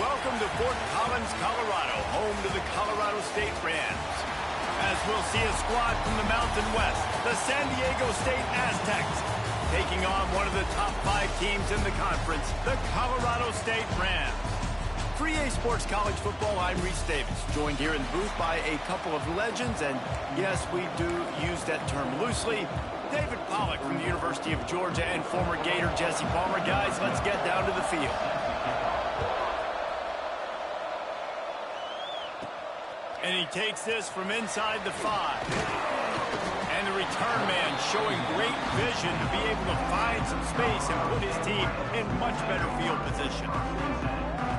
Welcome to Fort Collins, Colorado, home to the Colorado State Rams. As we'll see a squad from the Mountain West, the San Diego State Aztecs, taking on one of the top 5 teams in the conference, the Colorado State Rams. For EA Sports College Football, I'm Reese Davis, joined here in the booth by a couple of legends, and yes, we do use that term loosely. David Pollack from the University of Georgia and former Gator Jesse Palmer. Guys, let's get down to the field. And he takes this from inside the 5. And the return man showing great vision to be able to find some space and put his team in much better field position.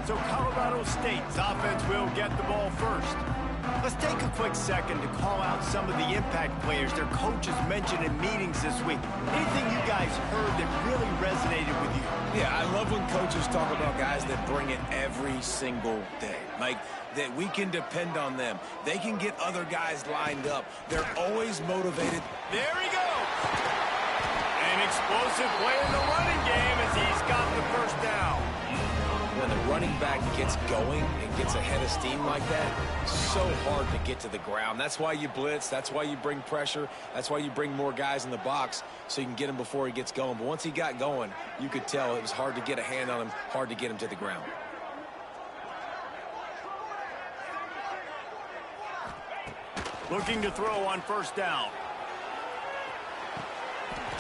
So Colorado State's offense will get the ball first. Let's take a quick second to call out some of the impact players their coaches mentioned in meetings this week. Anything you guys heard that really resonated with you? Yeah, I love when coaches talk about guys that bring it every single day. Like, that we can depend on them. They can get other guys lined up. They're always motivated. There he goes! An explosive play in the running game as he's got the first down. When the running back gets going and gets ahead of steam like that, so hard to get to the ground. That's why you blitz. That's why you bring pressure. That's why you bring more guys in the box so you can get him before he gets going. But once he got going, you could tell it was hard to get a hand on him, hard to get him to the ground. Looking to throw on first down.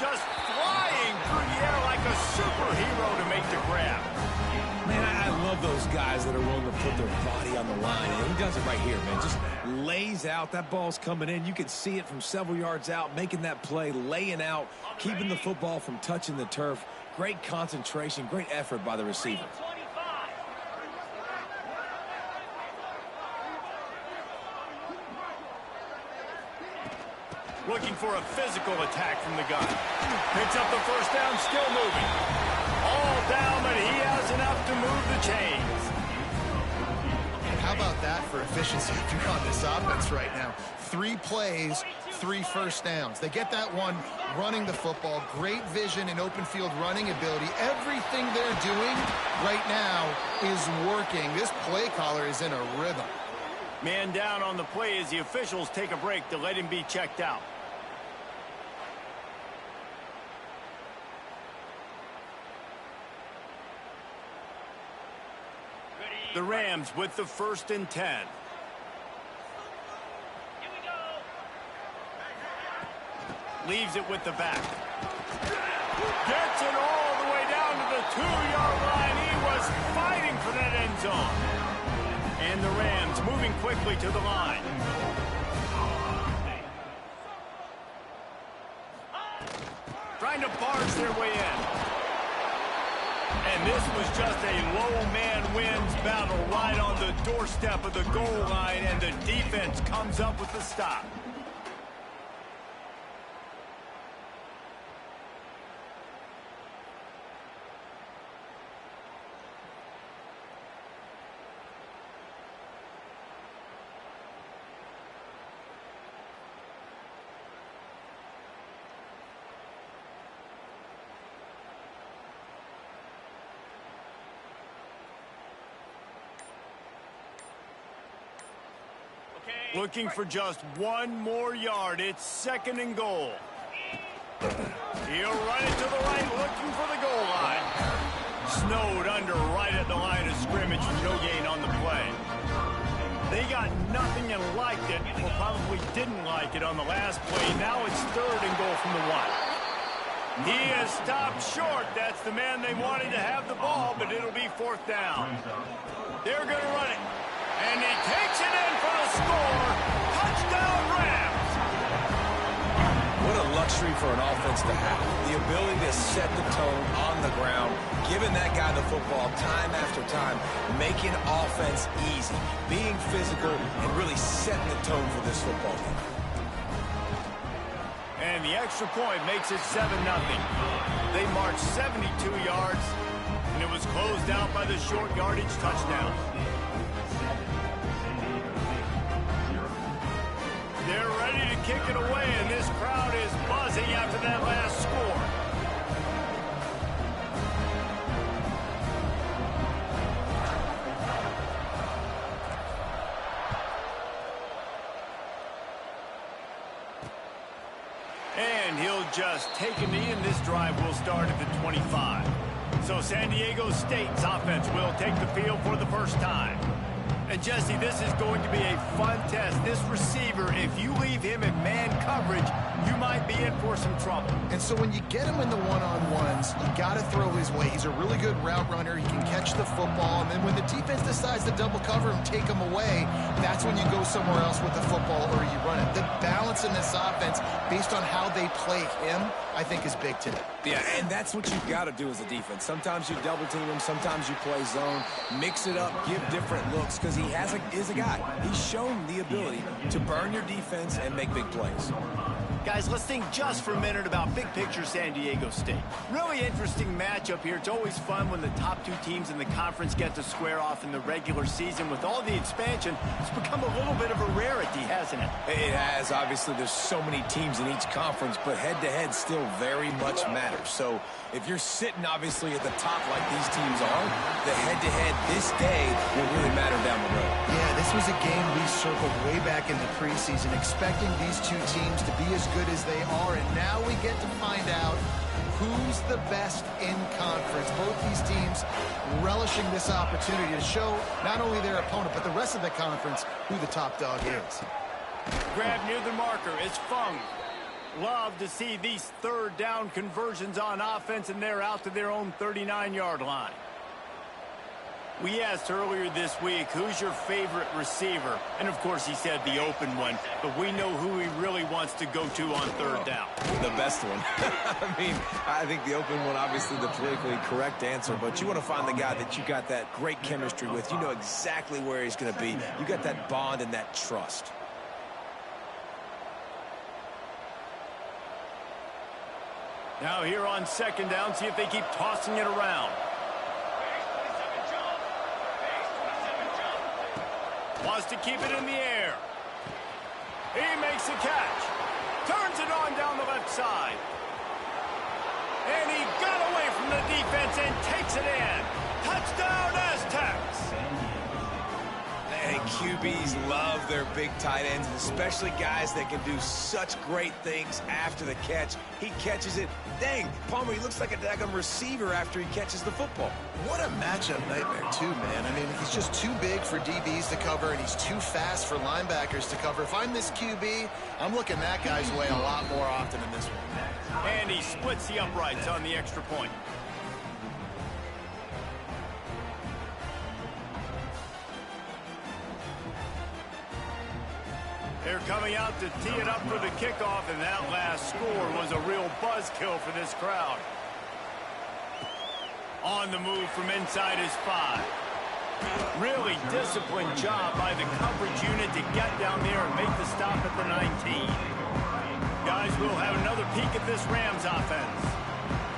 Just flying through the air like a superhero to make the grab. Man, I love those guys that are willing to put their body on the line. And he does it right here, man. Just lays out. That ball's coming in. You can see it from several yards out, making that play, laying out, keeping the football from touching the turf. Great concentration, great effort by the receiver. Looking for a physical attack from the gun. Picks up the first down, still moving. All down, but he has enough to move the chains. How about that for efficiency if you're on this offense right now? 3 plays, 3 first downs. They get that one running the football. Great vision and open field running ability. Everything they're doing right now is working. This play caller is in a rhythm. Man down on the play as the officials take a break to let him be checked out. The Rams with the 1st and 10. Here we go. Leaves it with the back. Gets it all the way down to the 2-yard line. He was fighting for that end zone. And the Rams moving quickly to the line. Trying to barge their way in. And this was just a low man wins battle right on the doorstep of the goal line, and the defense comes up with the stop. Looking for just 1 more yard. It's 2nd and goal. He'll run it to the right, looking for the goal line. Snowed under right at the line of scrimmage, no gain on the play. They got nothing and liked it, or probably didn't like it on the last play. Now it's 3rd and goal from the 1. He has stopped short. That's the man they wanted to have the ball, but it'll be 4th down. They're going to run it. And he takes it in for the score. Touchdown, Rams! What a luxury for an offense to have. The ability to set the tone on the ground, giving that guy the football time after time, making offense easy, being physical, and really setting the tone for this football game. And the extra point makes it 7-0. They marched 72 yards, and it was closed out by the short yardage touchdown. They're ready to kick it away, and this crowd is buzzing after that last score. just take a knee, and this drive will start at the 25. So San Diego State's offense will take the field for the first time. And, Jesse, this is going to be a fun test. This receiver, if you leave him in man coverage, you might be in for some trouble. And so when you get him in the one-on-ones, you got to throw his way. He's a really good route runner. He can catch the football. And then when the defense decides to double cover him, take him away, that's when you go somewhere else with the football or you run it. The balance in this offense, based on how they play him, I think is big today. Yeah, and that's what you've got to do as a defense. Sometimes you double team him, sometimes you play zone, mix it up, give different looks, because he is a guy. He's shown the ability to burn your defense and make big plays. Guys, let's think just for a minute about big picture San Diego State. Really interesting matchup here. It's always fun when the top two teams in the conference get to square off in the regular season. With all the expansion, it's become a little bit of a rarity, hasn't it? It has. Obviously, there's so many teams in each conference, but head-to-head still very much matters. So if you're sitting, obviously, at the top like these teams are, the head-to-head this day will really matter down the road. Yeah, this was a game we circled way back in the preseason, expecting these two teams to be as good as they are, and now we get to find out who's the best in conference. Both these teams relishing this opportunity to show not only their opponent, but the rest of the conference who the top dog is. Grab near the marker. It's Fung. Love to see these third down conversions on offense, and they're out to their own 39-yard line. We asked earlier this week, who's your favorite receiver? And, of course, he said the open one. But we know who he really wants to go to on third down. The best one. I mean, I think the open one, obviously the politically correct answer. But you want to find the guy that you got that great chemistry with. You know exactly where he's going to be. You got that bond and that trust. Now here on second down, see if they keep tossing it around. Wants to keep it in the air. He makes the catch. Turns it on down the left side. And he got away from the defense and takes it in. Touchdown, Aztecs. And QBs love their big tight ends, especially guys that can do such great things after the catch. He catches it. Dang, Palmer, he looks like a daggum receiver after he catches the football. What a matchup nightmare, too, man. I mean, he's just too big for DBs to cover, and he's too fast for linebackers to cover. If I'm this QB, I'm looking that guy's way a lot more often than this one. And he splits the uprights on the extra point. They're coming out to tee it up for the kickoff, and that last score was a real buzzkill for this crowd. On the move from inside his 5. Really disciplined job by the coverage unit to get down there and make the stop at the 19. Guys, we'll have another peek at this Rams offense.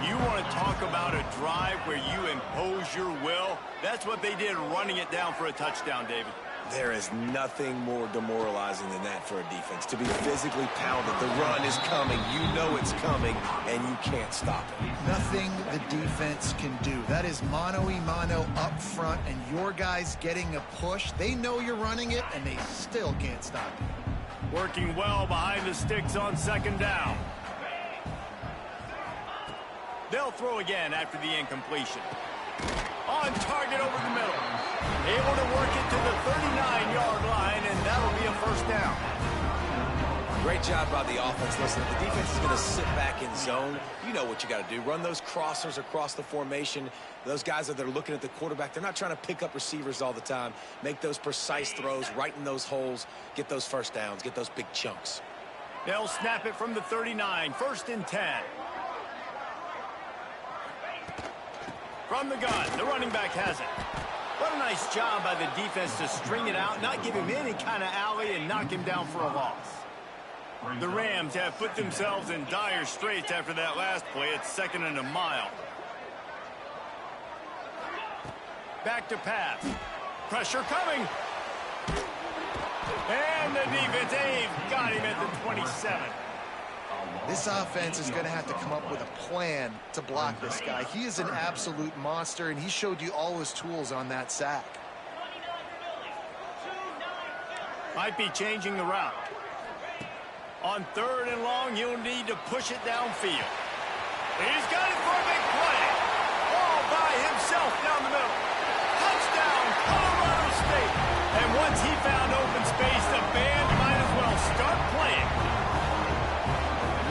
You want to talk about a drive where you impose your will? That's what they did, running it down for a touchdown, David. There is nothing more demoralizing than that for a defense. To be physically pounded, the run is coming, you know it's coming, and you can't stop it. Nothing the defense can do. That is mano-a-mano up front, and your guys getting a push. They know you're running it, and they still can't stop it. Working well behind the sticks on second down. They'll throw again after the incompletion. On target over the middle. Able to work it to the 39-yard line, and that'll be a first down. Great job by the offense. Listen, if the defense is going to sit back in zone, you know what you got to do. Run those crossers across the formation. Those guys that are looking at the quarterback, they're not trying to pick up receivers all the time. Make those precise throws, right in those holes, get those first downs, get those big chunks. They'll snap it from the 39, 1st and 10. From the gun, the running back has it. What a nice job by the defense to string it out, not give him any kind of alley, and knock him down for a loss. The Rams have put themselves in dire straits after that last play. It's 2nd and a mile. Back to pass. Pressure coming. And the defense, they've got him at the 27. This offense is going to have to come up with a plan to block this guy. He is an absolute monster, and he showed you all his tools on that sack. Might be changing the route. On 3rd and long, he'll need to push it downfield. He's got it for a big play. All by himself down the middle. Touchdown, Colorado State. And once he found open space, the band might as well start playing.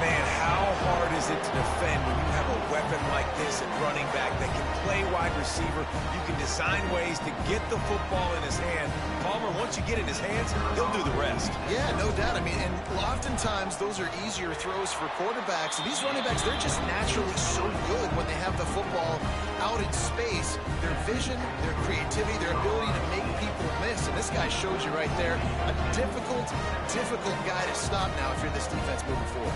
Man, how hard is it to defend when you have a weapon like this at running back that can play wide receiver? You can design ways to get the football in his hand. Palmer, once you get it in his hands, he'll do the rest. Yeah, no doubt. I mean, and oftentimes those are easier throws for quarterbacks. And these running backs, they're just naturally so good when they have the football out in space. Their vision, their creativity, their ability to make people miss. And this guy shows you right there a difficult guy to stop now if you're this defense moving forward.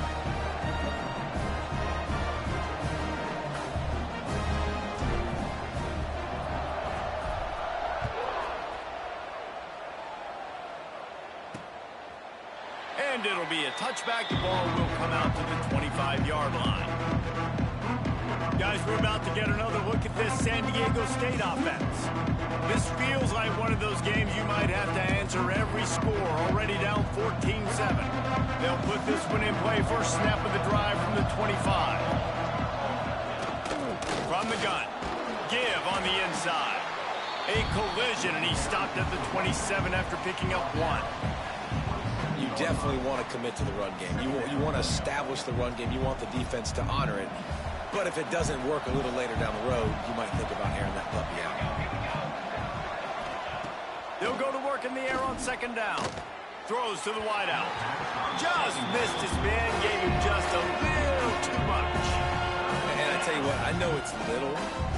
And it'll be a touchback. The ball will come out to the 25-yard line. Guys, we're about to get another look at this San Diego State offense. This feels like one of those games you might have to answer every score, already down 14-7. They'll put this one in play first snap of the drive from the 25. From the gun. Give on the inside. A collision, and he stopped at the 27 after picking up 1. You definitely want to commit to the run game. You want to establish the run game. You want the defense to honor it. But if it doesn't work a little later down the road, you might think about airing that puppy out. They'll go to work in the air on 2nd down. Throws to the wideout. Just missed his man, gave him just a little too much. And I tell you what, I know it's little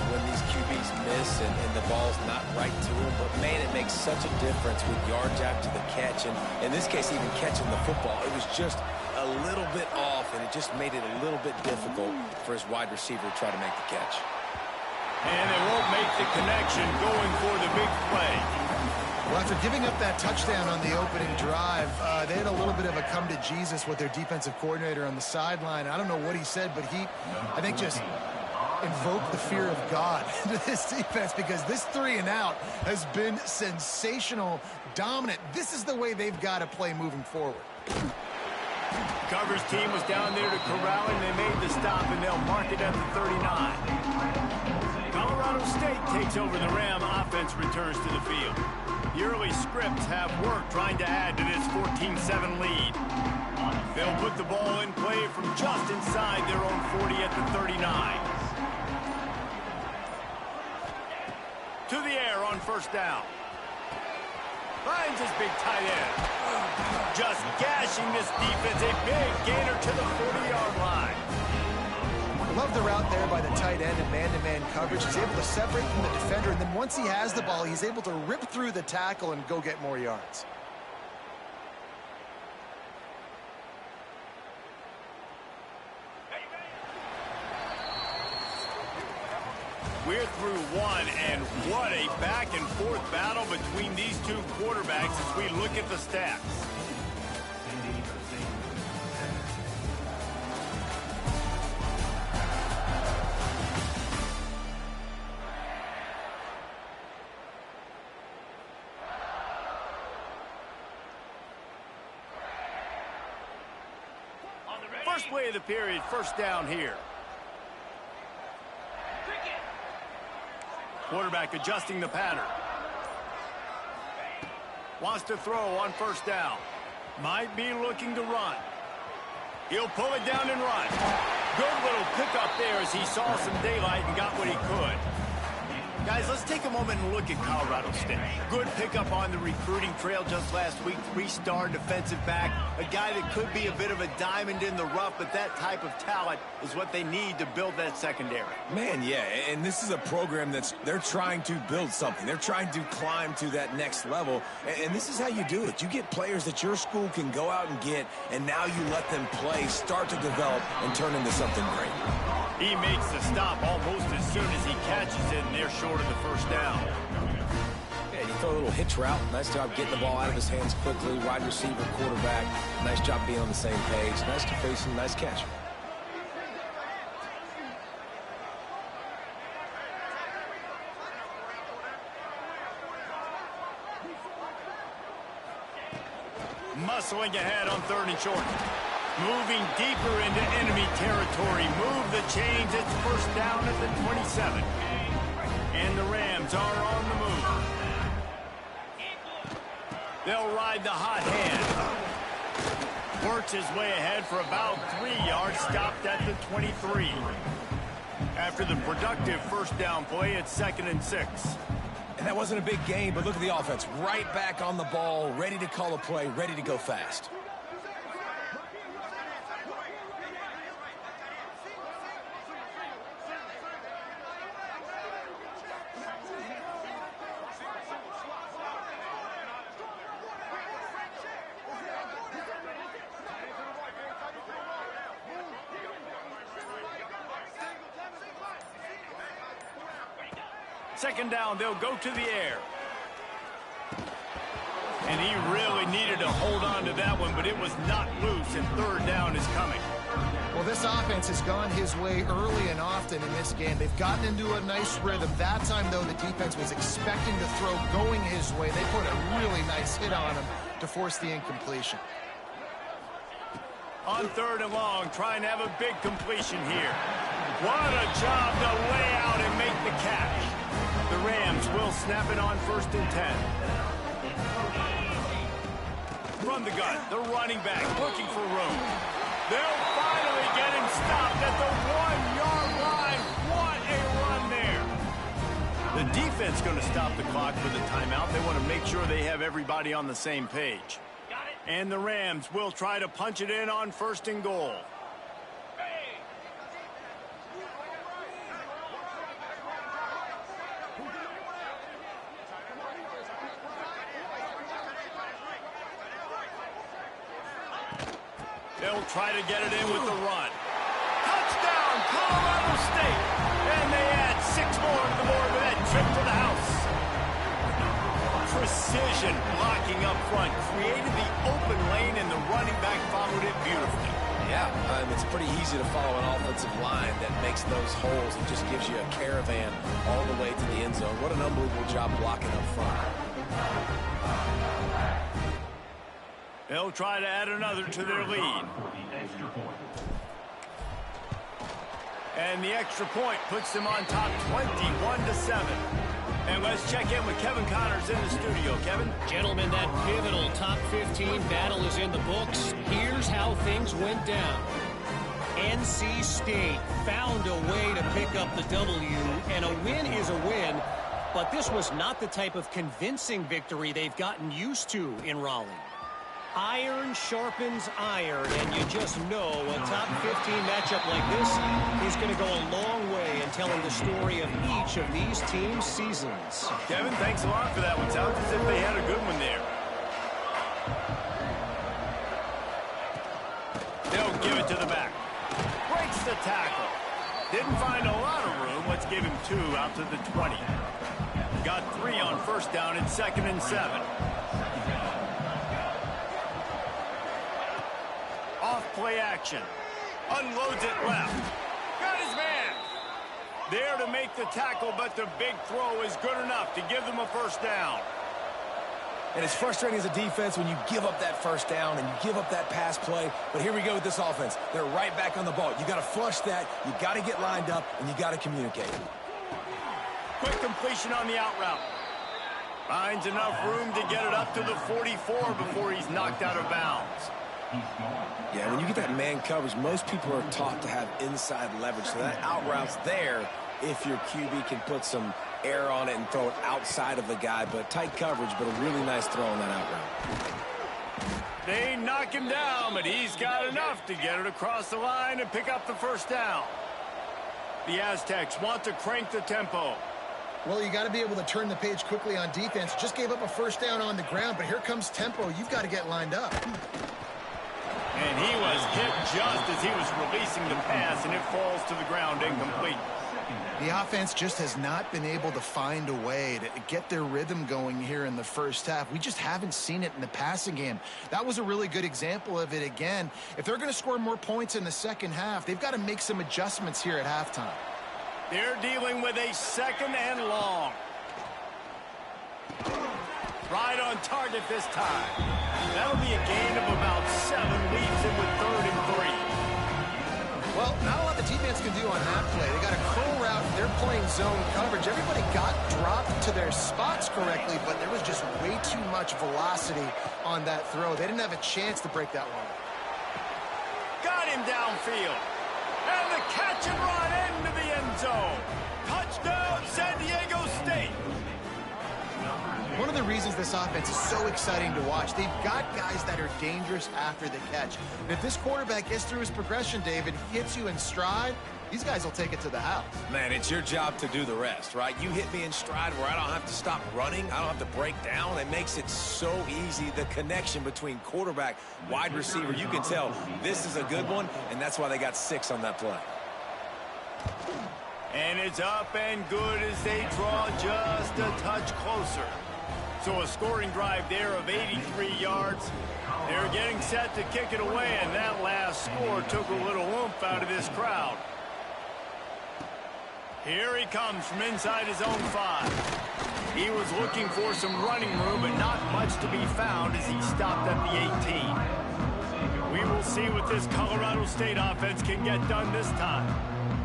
when these QBs miss and the ball's not right to them, but man, it makes such a difference with yards after the catch. And in this case, even catching the football, it was just a little bit off, and it just made it a little bit difficult for his wide receiver to try to make the catch. And they won't make the connection going for the big play. Well, after giving up that touchdown on the opening drive, they had a little bit of a come to Jesus with their defensive coordinator on the sideline. I don't know what he said, but he, I think, just invoked the fear of God into this defense, because this 3-and-out has been sensational, dominant. This is the way they've got to play moving forward. Coverage team was down there to corral him. They made the stop, and they'll mark it at the 39. Colorado State takes over the Ram. Offense returns to the field. The early scripts have worked trying to add to this 14-7 lead. They'll put the ball in play from just inside their own 40 at the 39. To the air on 1st down. Finds his big tight end. Just gashing this defense. A big gainer to the 40-yard line. I love the route there by the tight end and man-to-man coverage. He's able to separate from the defender, and then once he has the ball, he's able to rip through the tackle and go get more yards. We're through one, and what a back-and-forth battle between these two quarterbacks as we look at the stats. First play of the period, 1st down here. Quarterback adjusting the pattern. Wants to throw on 1st down. Might be looking to run. He'll pull it down and run. Good little pickup there as he saw some daylight and got what he could. Guys, let's take a moment and look at Colorado State. Good pickup on the recruiting trail just last week. 3-star defensive back. A guy that could be a bit of a diamond in the rough, but that type of talent is what they need to build that secondary. Man, yeah, and this is a program they're trying to build something. They're trying to climb to that next level, and this is how you do it. You get players that your school can go out and get, and now you let them play, start to develop, and turn into something great. He makes the stop almost as soon as he catches it, and they're short of the 1st down. Yeah, you throw a little hitch route. Nice job getting the ball out of his hands quickly. Wide receiver, quarterback. Nice job being on the same page. Nice to face him. Nice catch. Muscling ahead on 3rd and short. Moving deeper into enemy territory. Move the chains. It's first down at the 27. And the Rams are on the move. They'll ride the hot hand. Works his way ahead for about 3 yards. Stopped at the 23. After the productive first down play, it's 2nd and 6. And that wasn't a big gain, but look at the offense. Right back on the ball, ready to call a play, ready to go fast. Second down, they'll go to the air. And he really needed to hold on to that one, but it was not loose, and third down is coming. Well, this offense has gone his way early and often in this game. They've gotten into a nice rhythm. That time, though, the defense was expecting to throw going his way. They put a really nice hit on him to force the incompletion. On 3rd and long, trying to have a big completion here. What a job to lay out and make the catch. The Rams will snap it on 1st and 10. From the gun, the running back looking for room. They'll finally get him stopped at the 1-yard line. What a run there. The defense going to stop the clock for the timeout. They want to make sure they have everybody on the same page. And the Rams will try to punch it in on 1st and goal. They'll try to get it in with the run. Touchdown, Colorado State. And they add 6 more to the board with that trip to the house. Precision blocking up front. Created the open lane, and the running back followed it beautifully. Yeah, it's pretty easy to follow an offensive line that makes those holes and just gives you a caravan all the way to the end zone. What an unbelievable job blocking up front. They'll try to add another to their lead. And the extra point puts them on top 21-7. And let's check in with Kevin Connors in the studio. Kevin? Gentlemen, that pivotal top 15 battle is in the books. Here's how things went down. NC State found a way to pick up the W, and a win is a win, but this was not the type of convincing victory they've gotten used to in Raleigh. Iron sharpens iron, and you just know a top 15 matchup like this is going to go a long way in telling the story of each of these teams' seasons. Kevin, thanks a lot for that one. Sounds as if they had a good one there. They'll give it to the back. Breaks the tackle. Didn't find a lot of room. Let's give him 2 out to the 20. Got 3 on first down and 2nd and 7. Off-play action. Unloads it left. Got his man. There to make the tackle, but the big throw is good enough to give them a first down. And it's frustrating as a defense when you give up that first down and you give up that pass play. But here we go with this offense. They're right back on the ball. You got to flush that. You got to get lined up, and you got to communicate. Quick completion on the out route. Finds enough room to get it up to the 44 before he's knocked out of bounds. Yeah, when you get that man coverage, most people are taught to have inside leverage. So that out route's there if your QB can put some air on it and throw it outside of the guy. But tight coverage, but a really nice throw on that out route. They knock him down, but he's got enough to get it across the line and pick up the first down. The Aztecs want to crank the tempo. Well, you got to be able to turn the page quickly on defense. Just gave up a first down on the ground, but here comes tempo. You've got to get lined up. And he was hit just as he was releasing the pass, and it falls to the ground incomplete. The offense just has not been able to find a way to get their rhythm going here in the first half. We just haven't seen it in the passing game. That was a really good example of it again. If they're going to score more points in the second half, they've got to make some adjustments here at halftime. They're dealing with a 2nd and long. Right on target this time. That'll be a gain of about 7. Leaves him with 3rd and 3. Well, not a lot the defense can do on that play. They got a curl route. They're playing zone coverage. Everybody got dropped to their spots correctly, but there was just way too much velocity on that throw. They didn't have a chance to break that one. Got him downfield. And the catch and run into the end zone. Touchdown, San Diego State. One of the reasons this offense is so exciting to watch, they've got guys that are dangerous after the catch. And if this quarterback gets through his progression, David, hits you in stride, these guys will take it to the house. Man, it's your job to do the rest, right? You hit me in stride where I don't have to stop running. I don't have to break down. It makes it so easy. The connection between quarterback, wide receiver, you can tell this is a good one, and that's why they got 6 on that play. And it's up and good as they draw just a touch closer. So a scoring drive there of 83 yards. They're getting set to kick it away, and that last score took a little oomph out of this crowd. Here he comes from inside his own 5. He was looking for some running room, but not much to be found as he stopped at the 18. We will see what this Colorado State offense can get done this time.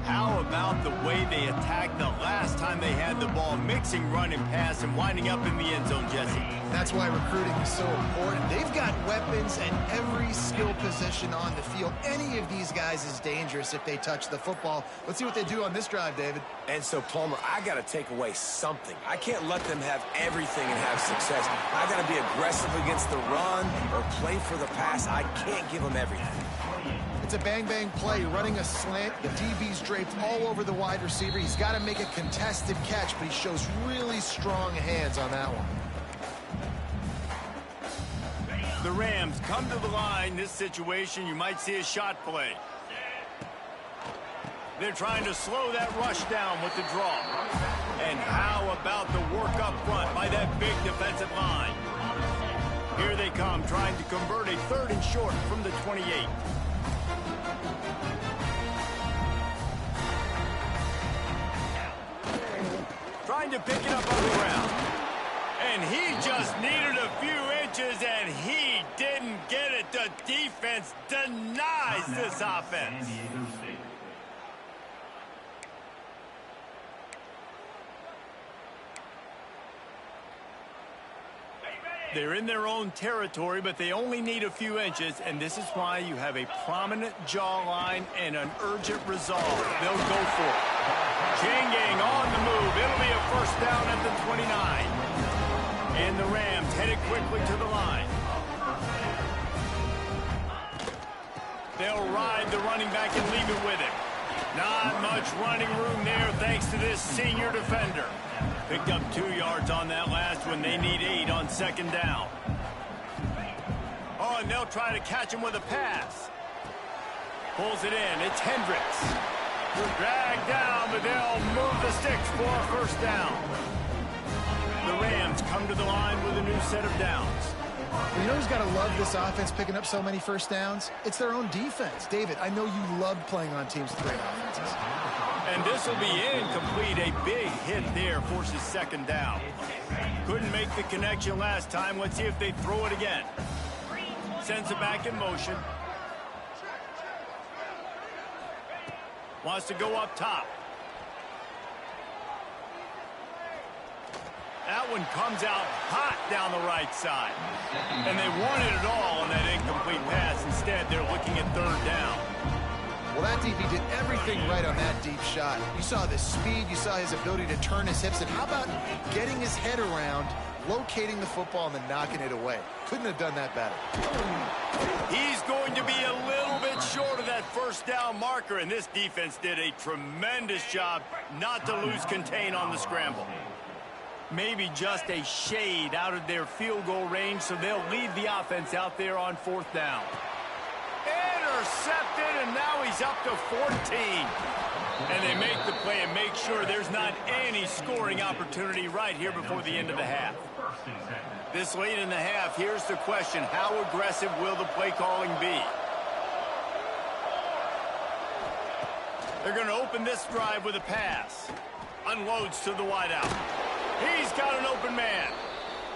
How about the way they attacked the last time they had the ball, mixing run and pass and winding up in the end zone, Jesse? That's why recruiting is so important. They've got weapons and every skill position on the field. Any of these guys is dangerous if they touch the football. Let's see what they do on this drive, David. And so, Palmer, I got to take away something. I can't let them have everything and have success. I got to be aggressive against the run or play for the pass. I can't give them everything. It's a bang-bang play, running a slant. The DB's draped all over the wide receiver. He's got to make a contested catch, but he shows really strong hands on that one. The Rams come to the line. This situation, you might see a shot play. They're trying to slow that rush down with the draw. And how about the work up front by that big defensive line? Here they come, trying to convert a 3rd and short from the 28. Trying to pick it up on the ground. And he just needed a few inches, and he didn't get it. The defense denies this offense. They're in their own territory, but they only need a few inches, and this is why you have a prominent jawline and an urgent resolve. They'll go for it. Chain gang on the move. It'll be a 1st down at the 29. And the Rams headed quickly to the line. They'll ride the running back and leave it with him. Not much running room there thanks to this senior defender. Picked up 2 yards on that last one. They need 8 on 2nd down. Oh, and they'll try to catch him with a pass. Pulls it in. It's Hendricks. Dragged down, but they'll move the sticks for a 1st down. The Rams come to the line with a new set of downs. Well, you know who's got to love this offense picking up so many 1st downs? It's their own defense. David, I know you loved playing on teams with great offenses. And this will be incomplete. A big hit there forces 2nd down. Couldn't make the connection last time. Let's see if they throw it again. Sends it back in motion. Wants to go up top. That one comes out hot down the right side. And they wanted it all on that incomplete pass. Instead, they're looking at 3rd down. Well, that DB did everything right on that deep shot. You saw the speed, you saw his ability to turn his hips, and how about getting his head around, locating the football, and then knocking it away? Couldn't have done that better. He's going to be a little bit short of that 1st down marker, and this defense did a tremendous job not to lose contain on the scramble. Maybe just a shade out of their field goal range, so they'll lead the offense out there on 4th down. Intercepted, and now he's up to 14. And they make the play and make sure there's not any scoring opportunity right here before the end of the half. This late in the half, here's the question. How aggressive will the play calling be? They're going to open this drive with a pass. Unloads to the wideout. He's got an open man.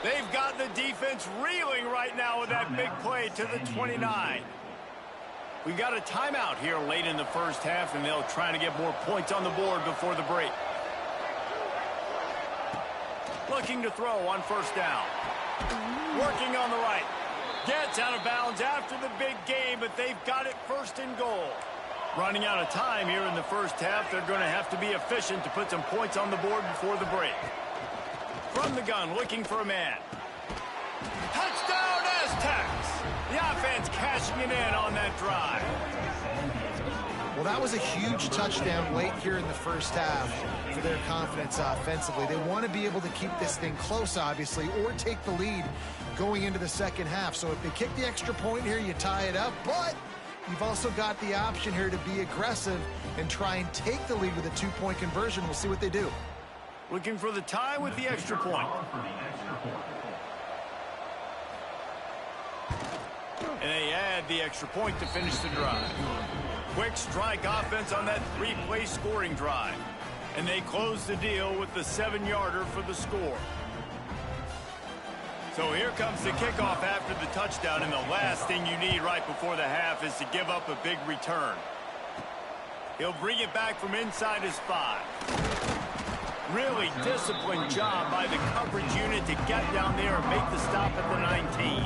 They've got the defense reeling right now with that big play to the 29. We got a timeout here late in the first half, and they'll try to get more points on the board before the break. Looking to throw on first down. Working on the right. Gets out of bounds after the big game, but they've got it first and goal. Running out of time here in the first half, they're going to have to be efficient to put some points on the board before the break. From the gun, looking for a man. Touchdown, Aztecs! The offense cashing it in on that drive. Well, that was a huge touchdown late here in the first half for their confidence offensively. They want to be able to keep this thing close, obviously, or take the lead going into the second half. So if they kick the extra point here, you tie it up. But you've also got the option here to be aggressive and try and take the lead with a two-point conversion. We'll see what they do. Looking for the tie with the extra point. And they add the extra point to finish the drive. Quick strike offense on that three-play scoring drive. And they close the deal with the 7-yarder for the score. So here comes the kickoff after the touchdown, and the last thing you need right before the half is to give up a big return. He'll bring it back from inside his 5. Really disciplined job by the coverage unit to get down there and make the stop at the 19.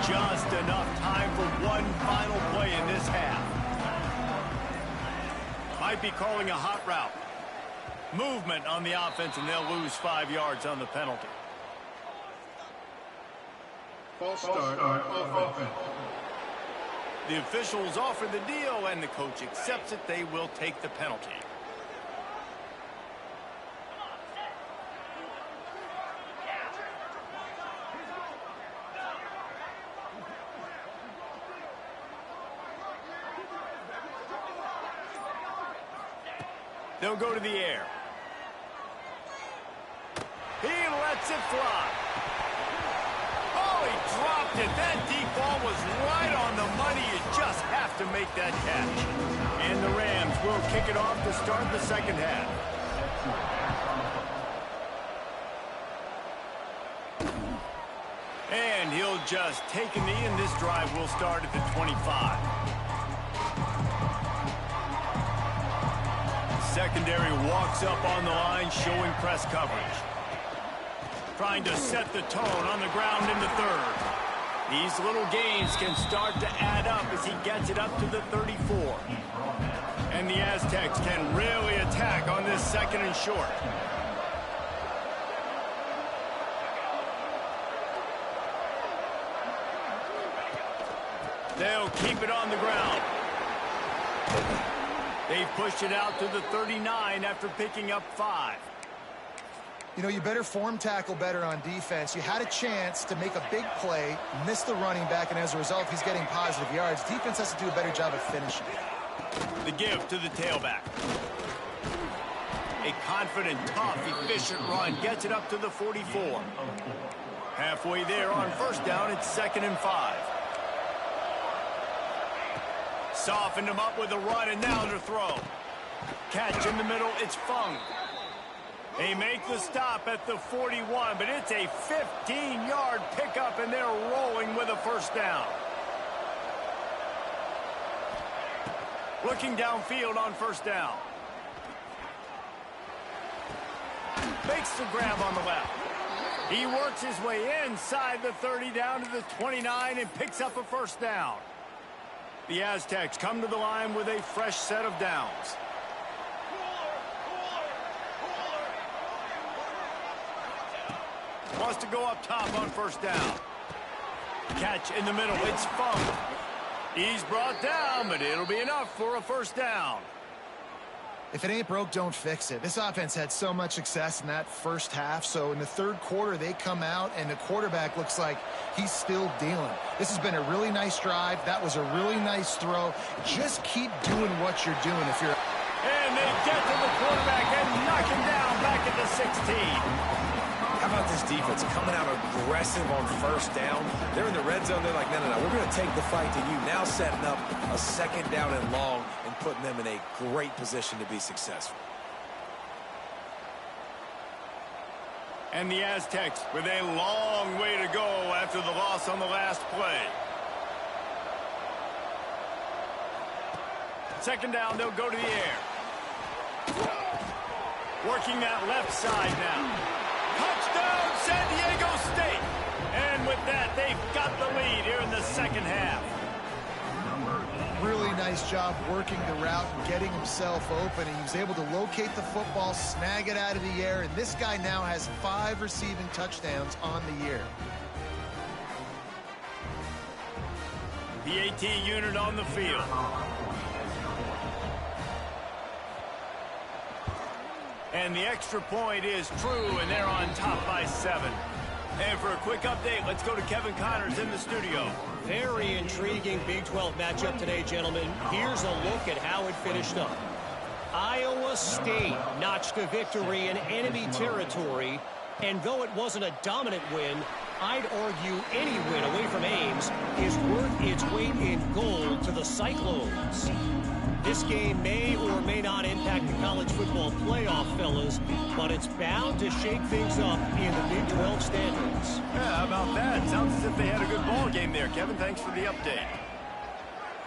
Just enough time for one final play in this half. Might be calling a hot route. Movement on the offense, and they'll lose 5 yards on the penalty. False start on offense. The officials offer the deal, and the coach accepts it. They will take the penalty. They'll go to the air. He lets it fly. Oh, he dropped it. That deep ball was right on the money. You just have to make that catch. And the Rams will kick it off to start the second half. And he'll just take a knee, and this drive will start at the 25. Secondary walks up on the line, showing press coverage. Trying to set the tone on the ground in the third. These little gains can start to add up as he gets it up to the 34. And the Aztecs can really attack on this second and short. They'll keep it on the ground. They've pushed it out to the 39 after picking up 5. You know, you better form tackle better on defense. You had a chance to make a big play, miss the running back, and as a result, he's getting positive yards. Defense has to do a better job of finishing. The give to the tailback. A confident, tough, efficient run gets it up to the 44. Halfway there on first down, it's 2nd and 5. Softened him up with a run, and now to throw. Catch in the middle, it's Fung. They make the stop at the 41, but it's a 15-yard pickup, and they're rolling with a first down. Looking downfield on first down. Makes the grab on the left. He works his way inside the 30 down to the 29 and picks up a first down. The Aztecs come to the line with a fresh set of downs. Wants to go up top on first down. Catch in the middle. It's Fung. He's brought down, but it'll be enough for a first down. If it ain't broke, don't fix it. This offense had so much success in that first half, so in the third quarter, they come out, and the quarterback looks like he's still dealing. This has been a really nice drive. That was a really nice throw. Just keep doing what you're doing if you're... And they get to the quarterback and knock him down back at the 16. How about this defense coming out aggressive on first down? They're in the red zone. They're like, no, we're going to take the fight to you. Now setting up a second down and long and putting them in a great position to be successful. And the Aztecs with a long way to go after the loss on the last play. Second down, they'll go to the air. Working that left side now. Touchdown, San Diego State. And with that, they've got the lead here in the second half. Really nice job working the route and getting himself open. He was able to locate the football, snag it out of the air, and this guy now has 5 receiving touchdowns on the year. The AT unit on the field. And the extra point is true, and they're on top by 7. And for a quick update, let's go to Kevin Connors in the studio. Very intriguing Big 12 matchup today, gentlemen. Here's a look at how it finished up. Iowa State notched a victory in enemy territory, and though it wasn't a dominant win, I'd argue any win away from Ames is worth its weight in gold to the Cyclones. This game may or may not impact the college football playoff, fellas, but it's bound to shake things up in the Big 12 standings. Yeah, how about that? Sounds as if they had a good ball game there, Kevin. Thanks for the update.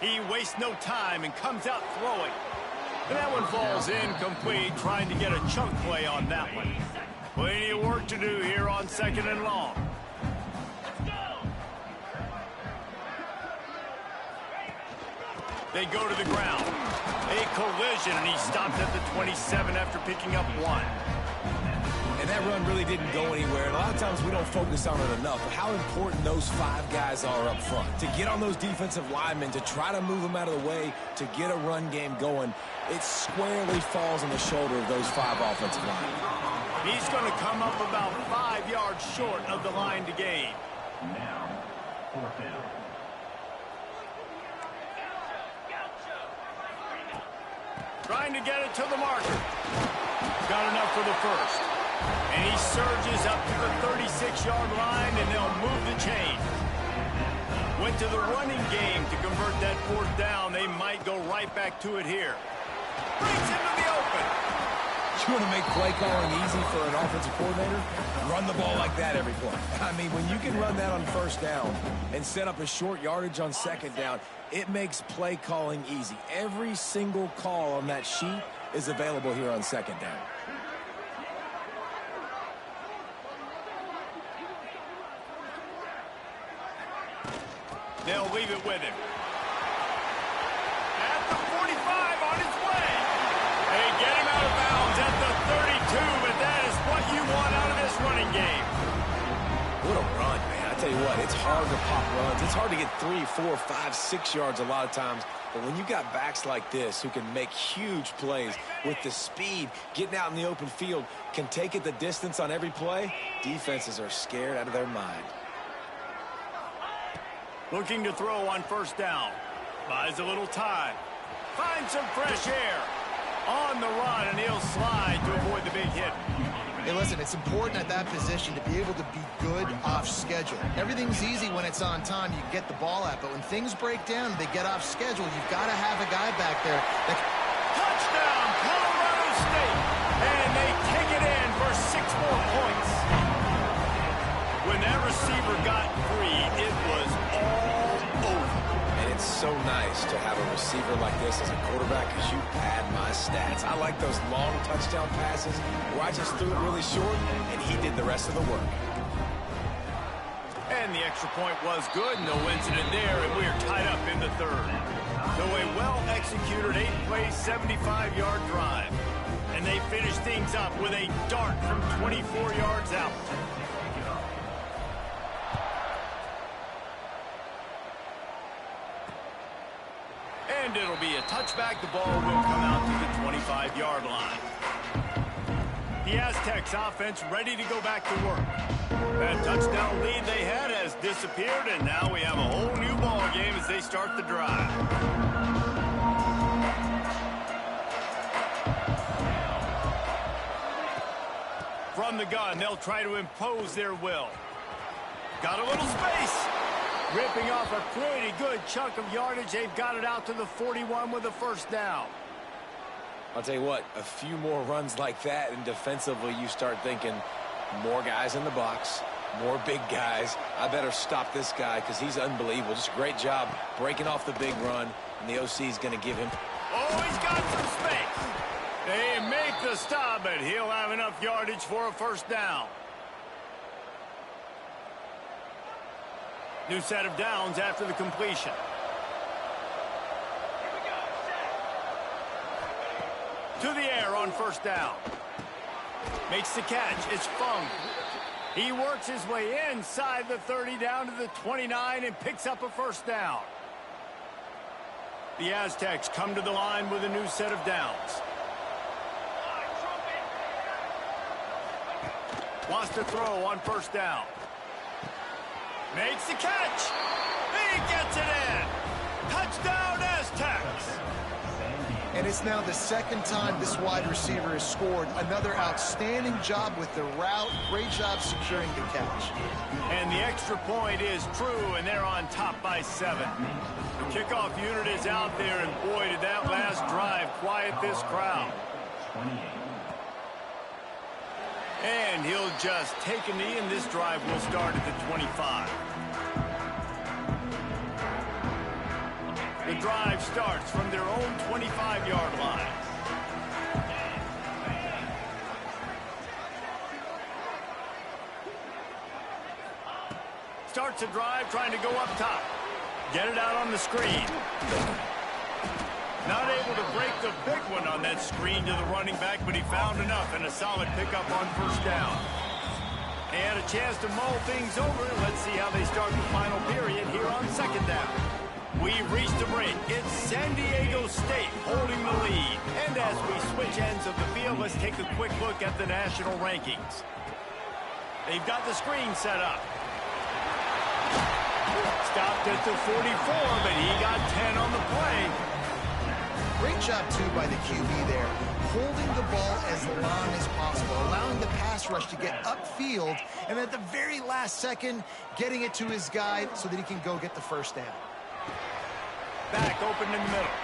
He wastes no time and comes out throwing. And that one falls incomplete, trying to get a chunk play on that one. Plenty of work to do here on 2nd and long. They go to the ground. A collision, and he stopped at the 27 after picking up 1. And that run really didn't go anywhere. And a lot of times we don't focus on it enough. But how important those 5 guys are up front. To get on those defensive linemen, to try to move them out of the way, to get a run game going, it squarely falls on the shoulder of those 5 offensive linemen. He's going to come up about 5 yards short of the line to gain. Now, 4th down. Trying to get it to the marker. Got enough for the first. And he surges up to the 36-yard line, and they'll move the chain. Went to the running game to convert that 4th down. They might go right back to it here. Brings into the open. You want to make play calling easy for an offensive coordinator? Run the ball like that every play. I mean, when you can run that on 1st down and set up a short yardage on 2nd down, it makes play calling easy. Every single call on that sheet is available here on 2nd down. They'll leave it with him. At the 45 on his way. They get him out of bounds at the 32, but that is what you want out of this running game. What a run, man. I tell you what, it's hard to pop runs. It's hard to get 3, 4, 5, 6 yards a lot of times. But when you got backs like this who can make huge plays with the speed, getting out in the open field, can take it the distance on every play, defenses are scared out of their mind. Looking to throw on 1st down. Buys a little time. Finds some fresh air. On the run, and he'll slide to avoid the big hit. Hey, listen, it's important at that position to be able to be good off schedule. Everything's easy when it's on time. You get the ball out, but when things break down, they get off schedule. You've got to have a guy back there that... Touchdown, Colorado State! And they take it in for 6 more points. When that receiver got free, it was all over. And it's so nice to have a receiver like this as a quarterback because you pad my stats. I like those long touchdown passes where I just threw it really short and he did the rest of the work. And the extra point was good. No incident there, and we're tied up in the 3rd. So a well-executed 8-play, 75-yard drive. And they finish things up with a dart from 24 yards out. And it'll be a touchback. The ball will come out to the 25-yard line. The Aztecs offense ready to go back to work. That touchdown lead they had has disappeared, and now we have a whole new ball game as they start the drive. From the gun, they'll try to impose their will. Got a little space. Ripping off a pretty good chunk of yardage. They've got it out to the 41 with a 1st down. I'll tell you what, a few more runs like that, and defensively you start thinking, More guys in the box, more big guys. I better stop this guy because he's unbelievable. Just a great job breaking off the big run, and the OC is going to give him. Oh, he's got some space. They make the stop, but he'll have enough yardage for a first down. New set of downs after the completion. To the air on first down. Makes the catch. It's Fung. He works his way inside the 30 down to the 29 and picks up a first down. The Aztecs come to the line with a new set of downs. Wants to throw on first down. Makes the catch. He gets it in. Touchdown Aztecs. And it's now the second time this wide receiver has scored. Another outstanding job with the route. Great job securing the catch. And the extra point is true, and they're on top by 7. The kickoff unit is out there, and boy, did that last drive quiet this crowd. And he'll just take a knee, and this drive will start at the 25. The drive starts from their own 25-yard line. Starts a drive trying to go up top. Get it out on the screen. Not able to break the big one on that screen to the running back, but he found enough and a solid pickup on first down. They had a chance to mull things over. Let's see how they start the final period here on second down. We've reached the break. It's San Diego State holding the lead. And as we switch ends of the field, let's take a quick look at the national rankings. They've got the screen set up. Stopped at the 44, but he got 10 on the play. Great job, too, by the QB there. Holding the ball as long as possible, allowing the pass rush to get upfield, and at the very last second, getting it to his guy so that he can go get the first down. Back open in the middle.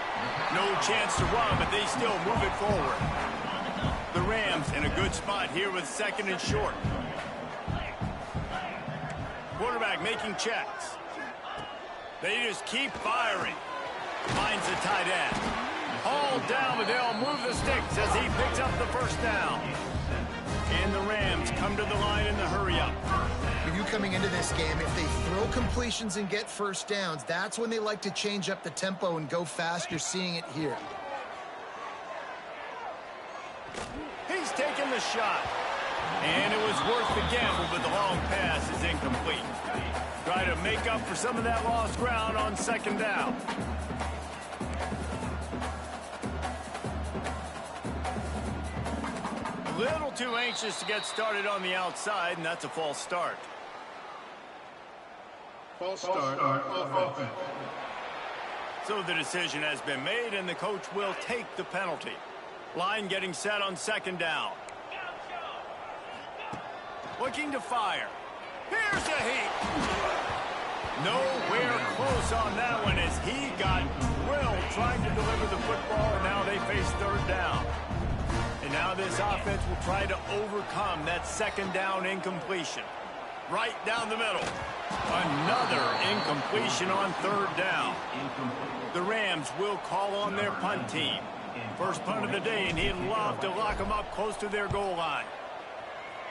No chance to run, but they still move it forward. The Rams in a good spot here with second and short. Quarterback making checks. They just keep firing. Finds the tight end. Hauled down, but they'll move the sticks as he picks up the first down. And the Rams come to the line in the hurry-up. For you coming into this game, if they throw completions and get first downs, that's when they like to change up the tempo and go fast. You're seeing it here. He's taking the shot. And it was worth the gamble, but the long pass is incomplete. Try to make up for some of that lost ground on second down. A little too anxious to get started on the outside, and that's a false start. False start offense. So the decision has been made, and the coach will take the penalty. Line getting set on second down. Looking to fire. Here's a heat. Nowhere close on that one as he got drilled trying to deliver the football, and now they face third down. And now this offense will try to overcome that second down incompletion. Right down the middle. Another incompletion on third down. The Rams will call on their punt team. First punt of the day, and he'd love to lock them up close to their goal line.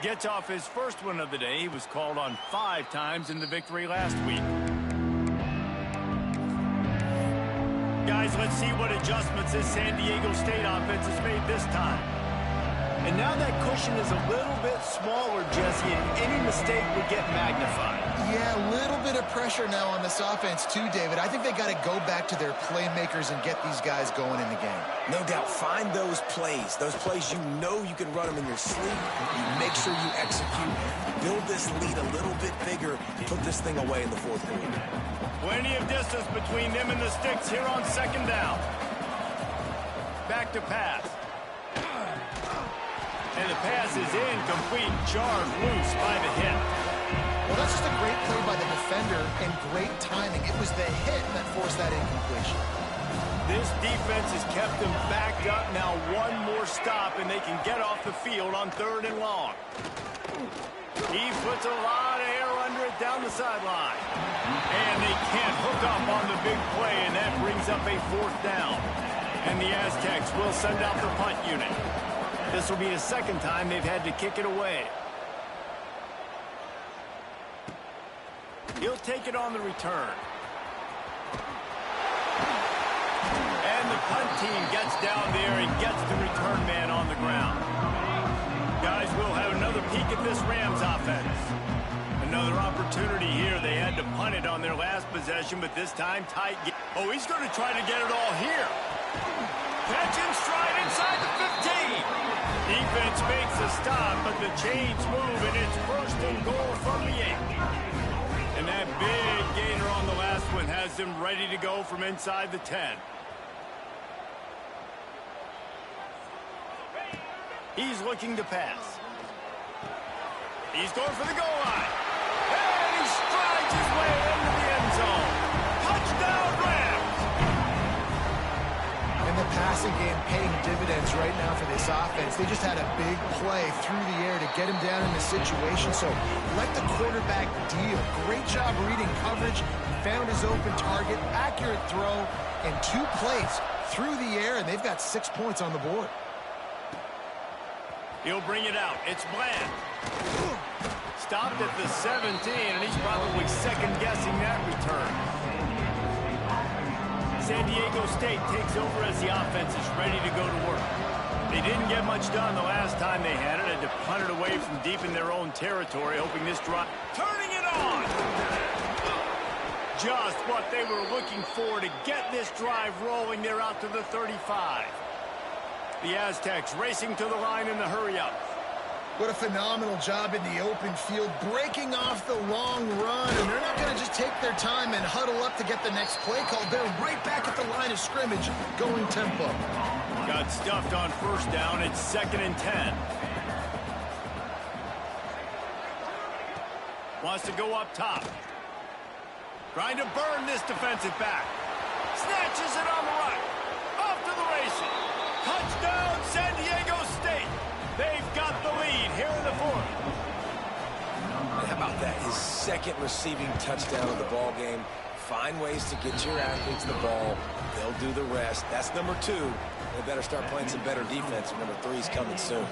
Gets off his first one of the day. He was called on 5 times in the victory last week. Guys, let's see what adjustments this San Diego State offense has made this time. And now that cushion is a little bit smaller, Jesse, and any mistake would get magnified. Yeah, a little bit of pressure now on this offense too, David. I think they got to go back to their playmakers and get these guys going in the game. No doubt. Find those plays you know you can run them in your sleep. You make sure you execute. Build this lead a little bit bigger. Put this thing away in the fourth quarter. Plenty of distance between them and the sticks here on second down. Back to pass. And the pass is incomplete, jarred loose by the hit. Well, that's just a great play by the defender and great timing. It was the hit that forced that incompletion. This defense has kept them backed up. Now one more stop, and they can get off the field on third and long. He puts a lot of air under it down the sideline. And they can't hook up on the big play, and that brings up a 4th down. And the Aztecs will send out the punt unit. This will be the 2nd time they've had to kick it away. He'll take it on the return. And the punt team gets down there and gets the return man on the ground. Guys, we'll have another peek at this Rams offense. Another opportunity here. They had to punt it on their last possession, but this time tight. Oh, he's going to try to get it all here. Catch in stride inside the 15. Defense makes a stop, but the chains move, and it's 1st and goal from the 8. And that big gainer on the last one has them ready to go from inside the 10. He's looking to pass. He's going for the goal line. And he strides his way into the end zone. Touchdown, Rams! And the passing game paying dividends right now for this offense. They just had a big play through the air to get him down in the situation. So let the quarterback deal. Great job reading coverage. Found his open target. Accurate throw. And 2 plays through the air, and they've got 6 points on the board. He'll bring it out. It's Bland. Stopped at the 17, and he's probably second-guessing that return. San Diego State takes over as the offense is ready to go to work. They didn't get much done the last time they had it. Had to punt it away from deep in their own territory, hoping this drive. Turning it on! Just what they were looking for to get this drive rolling. They're out to the 35. The Aztecs racing to the line in the hurry-up. What a phenomenal job in the open field, breaking off the long run, and they're not going to just take their time and huddle up to get the next play call. They're right back at the line of scrimmage, going tempo. Got stuffed on 1st down. It's 2nd and 10. Wants to go up top. Trying to burn this defensive back. Snatches it on the right. Off to the races. Touchdown, San Diego State. They've got the lead here in the 4th. How about that? His 2nd receiving touchdown of the ball game. Find ways to get your athletes the ball. They'll do the rest. That's number 2. They better start playing some better defense. Number 3's coming soon.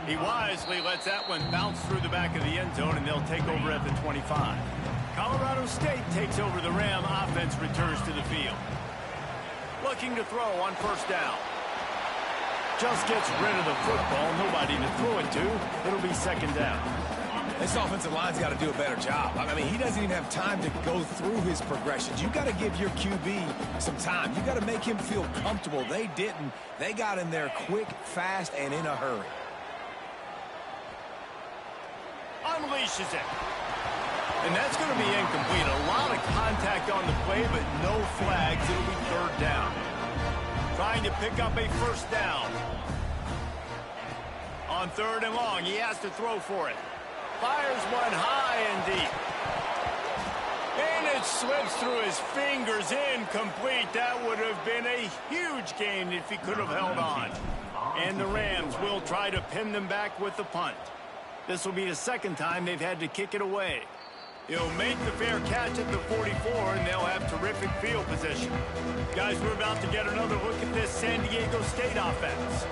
He wisely lets that one bounce through the back of the end zone, and they'll take over at the 25. Colorado State takes over. The Ram offense returns to the field. Looking to throw on 1st down. Just gets rid of the football. Nobody to throw it to. It'll be 2nd down. This offensive line's got to do a better job. I mean, he doesn't even have time to go through his progressions. You got to give your QB some time. You got to make him feel comfortable. They didn't. They got in there quick, fast, and in a hurry. Unleashes it. And that's going to be incomplete. A lot of contact on the play, but no flags. It'll be 3rd down. Trying to pick up a 1st down. On 3rd and long, he has to throw for it. Fires one high and deep. And it slips through his fingers. Incomplete. That would have been a huge gain if he could have held on. And the Rams will try to pin them back with the punt. This will be the 2nd time they've had to kick it away. He'll make the fair catch at the 44, and they'll have terrific field position. Guys, we're about to get another look at this San Diego State offense.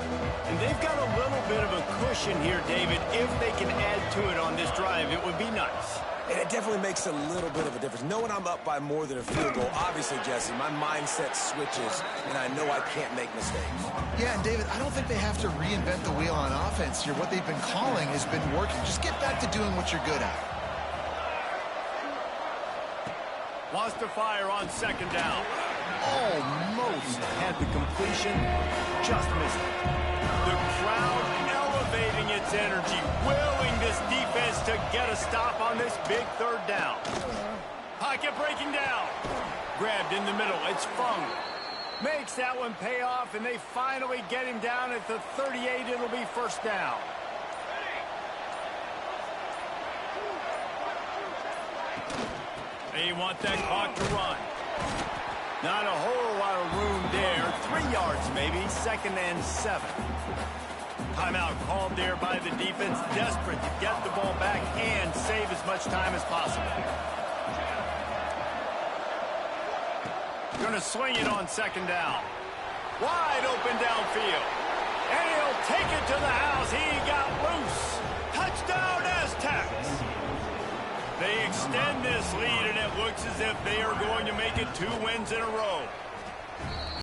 And they've got a little bit of a cushion here, David. If they can add to it on this drive, it would be nice. And it definitely makes a little bit of a difference. Knowing I'm up by more than a field goal, obviously, Jesse, my mindset switches, and I know I can't make mistakes. Yeah, and David, I don't think they have to reinvent the wheel on offense here. What they've been calling has been working. Just get back to doing what you're good at. Wants to fire on 2nd down. Almost had the completion, just missed it. The crowd elevating its energy, willing this defense to get a stop on this big 3rd down. Pocket breaking down. Grabbed in the middle. It's Fung. Makes that one pay off, and they finally get him down at the 38. It'll be 1st down. They want that clock to run. Not a whole lot of room there. 3 yards maybe. 2nd and 7. Timeout called there by the defense, desperate to get the ball back and save as much time as possible. Going to swing it on second down. Wide open downfield. And he'll take it to the house. He got loose. Touchdown Aztecs. They extend this lead, and it looks as if they are going to make it 2 wins in a row.